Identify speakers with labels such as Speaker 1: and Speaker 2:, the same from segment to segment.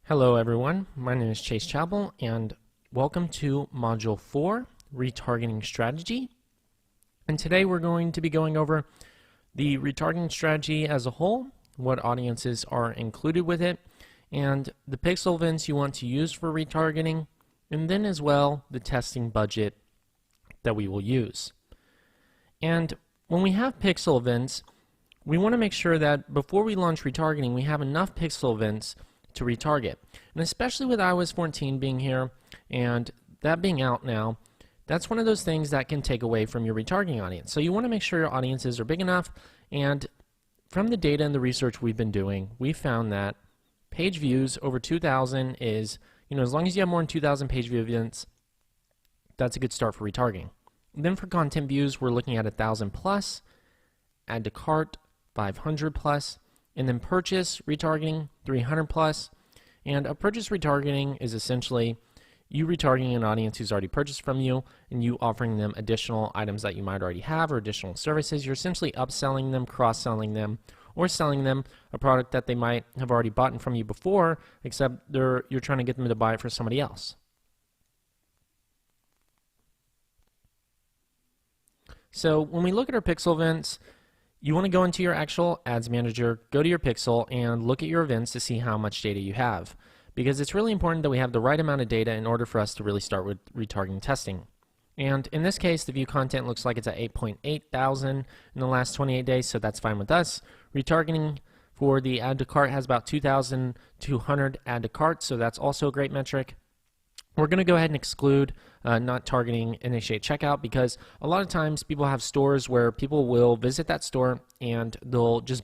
Speaker 1: Hello everyone, my name is Chase Chapel and welcome to Module 4, Retargeting Strategy. And today we're going to be going over the retargeting strategy as a whole, what audiences are included with it, and the pixel events you want to use for retargeting, and then as well the testing budget that we will use. And when we have pixel events, we want to make sure that before we launch retargeting, we have enough pixel events to retarget. And especially with iOS 14 being here and that being out now, that's one of those things that can take away from your retargeting audience. So you want to make sure your audiences are big enough, and from the data and the research we've been doing, we found that page views over 2,000 is, as long as you have more than 2,000 page view events, that's a good start for retargeting. And then for content views, we're looking at 1,000 plus, add to cart 500 plus, and then purchase retargeting 300 plus. And a purchase retargeting is essentially you retargeting an audience who's already purchased from you and you offering them additional items that you might already have or additional services. You're essentially upselling them, cross-selling them, or selling them a product that they might have already bought from you before, except you're trying to get them to buy it for somebody else. So when we look at our pixel events, you want to go into your actual ads manager, go to your pixel, and look at your events to see how much data you have. Because it's really important that we have the right amount of data in order for us to really start with retargeting testing. And in this case, the view content looks like it's at 8.8 thousand in the last 28 days, so that's fine with us. Retargeting for the add to cart has about 2,200 add to cart, so that's also a great metric. We're going to go ahead and exclude not targeting initiate checkout, because a lot of times people have stores where people will visit that store and they'll just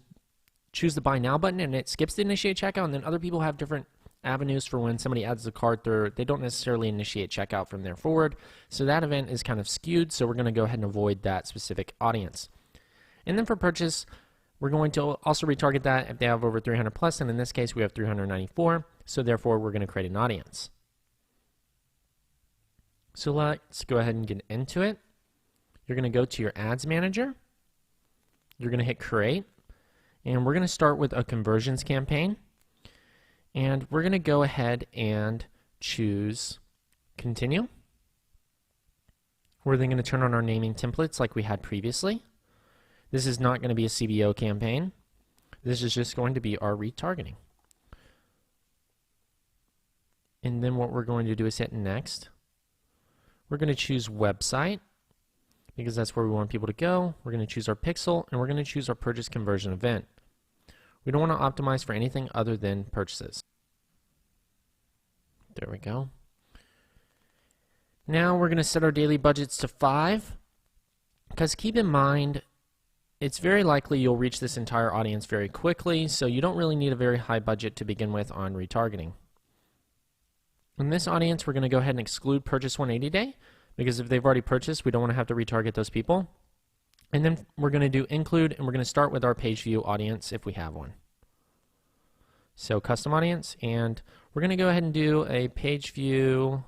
Speaker 1: choose the buy now button and it skips the initiate checkout, and then other people have different avenues for when somebody adds the cart. They don't necessarily initiate checkout from there forward, so that event is kind of skewed, so we're going to go ahead and avoid that specific audience. And then for purchase, we're going to also retarget that if they have over 300 plus, and in this case we have 394, so therefore we're going to create an audience. So let's go ahead and get into it. You're going to go to your ads manager, you're going to hit create, and we're going to start with a conversions campaign, and we're going to go ahead and choose continue. We're then going to turn on our naming templates like we had previously. This is not going to be a CBO campaign. This is just going to be our retargeting. And then what we're going to do is hit next. We're going to choose website because that's where we want people to go. We're going to choose our pixel, and we're going to choose our purchase conversion event. We don't want to optimize for anything other than purchases. There we go. Now we're going to set our daily budgets to 5, because keep in mind, it's very likely you'll reach this entire audience very quickly, so you don't really need a very high budget to begin with on retargeting. In this audience, we're going to go ahead and exclude purchase 180 day, because if they've already purchased, we don't want to have to retarget those people. And then we're going to do include, and we're going to start with our page view audience if we have one. So custom audience, and we're going to go ahead and do a page view.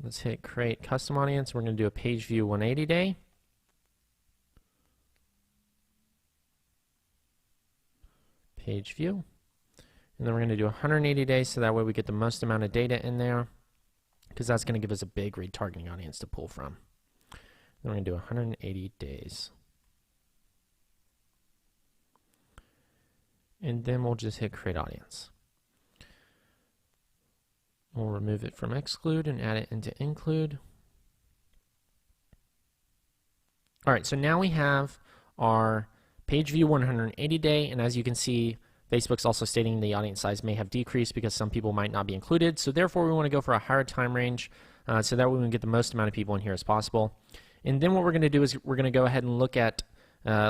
Speaker 1: Let's hit create custom audience. We're going to do a page view 180 day. Page view. And then we're going to do 180 days, so that way we get the most amount of data in there, because that's going to give us a big retargeting audience to pull from. Then we're going to do 180 days. And then we'll just hit create audience. We'll remove it from exclude and add it into include. Alright, so now we have our page view 180 day, and as you can see, Facebook's also stating the audience size may have decreased because some people might not be included, so therefore we want to go for a higher time range so that way we can get the most amount of people in here as possible. And then what we're going to do is we're going to go ahead and look at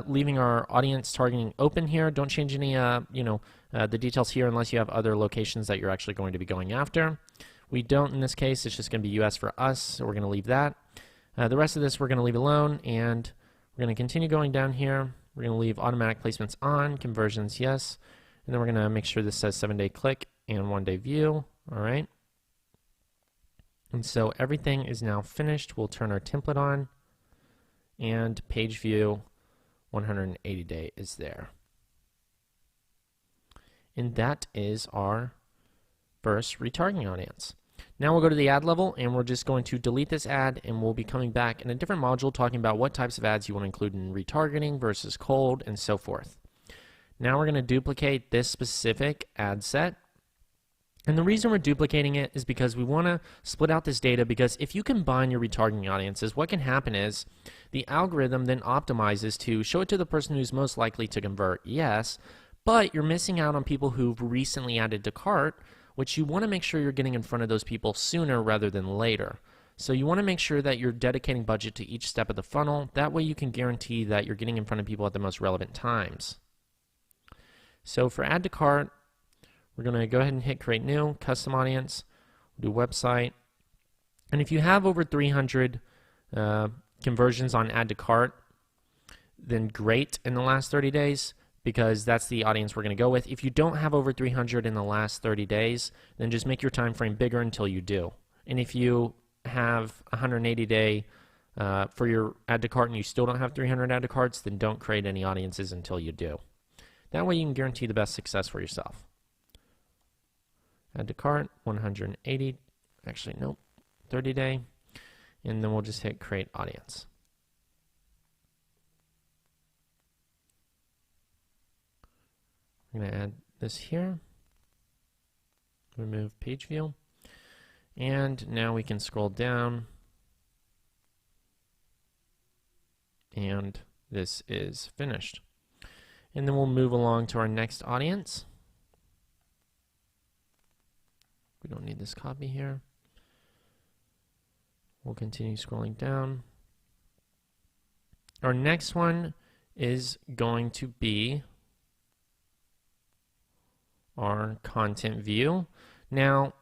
Speaker 1: leaving our audience targeting open here. Don't change any the details here unless you have other locations that you're actually going to be going after. We don't in this case. It's just going to be US for us, so we're going to leave that. The rest of this we're going to leave alone, and we're going to continue going down here. We're going to leave automatic placements on, conversions yes, and then we're going to make sure this says 7-day click and 1-day view. All right. And so everything is now finished. We'll turn our template on, and page view 180 day is there. And that is our first retargeting audience. Now we'll go to the ad level and we're just going to delete this ad, and we'll be coming back in a different module talking about what types of ads you want to include in retargeting versus cold and so forth. Now we're going to duplicate this specific ad set. And the reason we're duplicating it is because we want to split out this data, because if you combine your retargeting audiences, what can happen is the algorithm then optimizes to show it to the person who's most likely to convert, yes, but you're missing out on people who've recently added to cart, which you want to make sure you're getting in front of those people sooner rather than later. So you want to make sure that you're dedicating budget to each step of the funnel. That way you can guarantee that you're getting in front of people at the most relevant times. So for add to cart, we're going to go ahead and hit create new, custom audience, do website. And if you have over 300 conversions on add to cart, then great in the last 30 days. Because that's the audience we're going to go with. If you don't have over 300 in the last 30 days, then just make your time frame bigger until you do. And if you have 180 day for your add to cart and you still don't have 300 add to carts, then don't create any audiences until you do. That way you can guarantee the best success for yourself. Add to cart, 180, actually nope, 30 day, and then we'll just hit create audience. I'm going to add this here, remove page view, and now we can scroll down, and this is finished. And then we'll move along to our next audience. We don't need this copy here. We'll continue scrolling down. Our next one is going to be our content view. Now,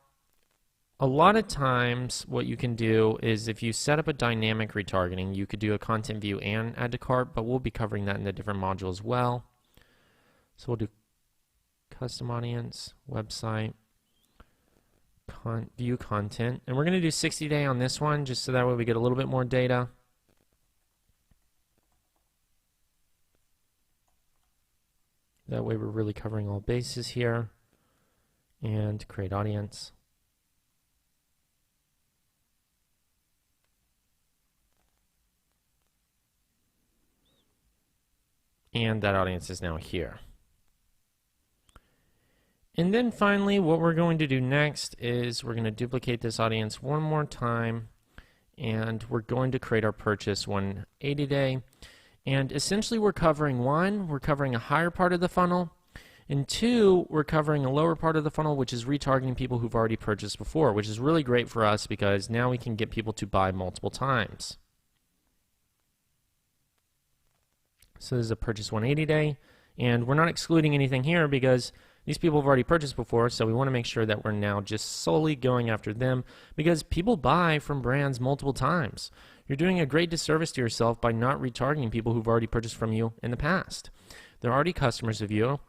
Speaker 1: a lot of times what you can do is if you set up a dynamic retargeting, you could do a content view and add to cart, but we'll be covering that in a different module as well. So we'll do custom audience, website, view content, and we're going to do 60 day on this one just so that way we get a little bit more data. That way we're really covering all bases here. And create audience. And that audience is now here. And then finally what we're going to do next is we're going to duplicate this audience one more time, and we're going to create our purchase 180 day. And essentially we're covering one, we're covering a higher part of the funnel, and two, we're covering a lower part of the funnel, which is retargeting people who've already purchased before, which is really great for us because now we can get people to buy multiple times. So this is a purchase 180 day, and we're not excluding anything here because these people have already purchased before, so we want to make sure that we're now just solely going after them because people buy from brands multiple times. You're doing a great disservice to yourself by not retargeting people who've already purchased from you in the past. They're already customers of you.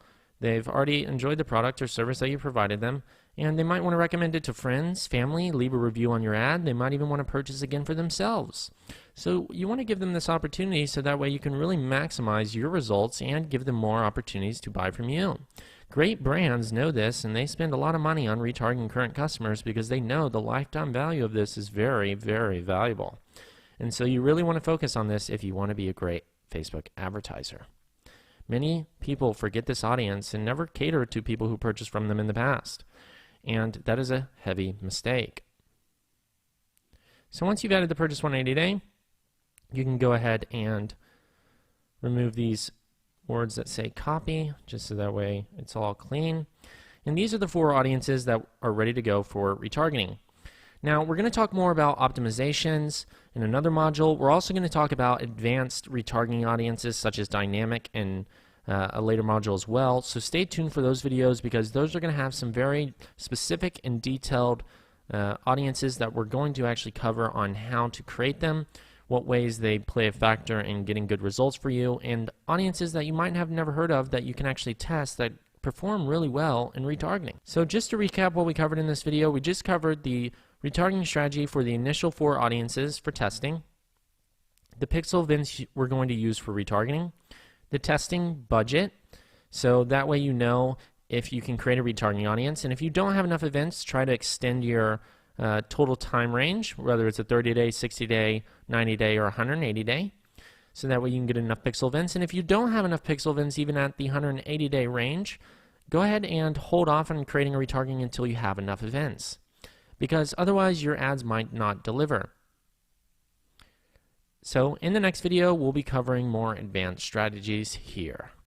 Speaker 1: They've already enjoyed the product or service that you provided them, and they might want to recommend it to friends, family, leave a review on your ad. They might even want to purchase again for themselves. So you want to give them this opportunity so that way you can really maximize your results and give them more opportunities to buy from you. Great brands know this, and they spend a lot of money on retargeting current customers because they know the lifetime value of this is very, very valuable. And so you really want to focus on this if you want to be a great Facebook advertiser. Many people forget this audience and never cater to people who purchased from them in the past. And that is a heavy mistake. So once you've added the purchase 180 day, you can go ahead and remove these words that say copy, just so that way it's all clean. And these are the 4 audiences that are ready to go for retargeting. Now, we're going to talk more about optimizations in another module. We're also going to talk about advanced retargeting audiences such as dynamic in a later module as well. So stay tuned for those videos because those are going to have some very specific and detailed audiences that we're going to actually cover on how to create them, what ways they play a factor in getting good results for you, and audiences that you might have never heard of that you can actually test that perform really well in retargeting. So just to recap what we covered in this video, we just covered the retargeting strategy for the initial 4 audiences for testing, the pixel events we're going to use for retargeting, the testing budget, so that way you know if you can create a retargeting audience. And if you don't have enough events, try to extend your total time range, whether it's a 30-day, 60-day, 90-day, or 180-day. So that way you can get enough pixel events. And if you don't have enough pixel events even at the 180-day range, go ahead and hold off on creating a retargeting until you have enough events, because otherwise your ads might not deliver. So in the next video, we'll be covering more advanced strategies here.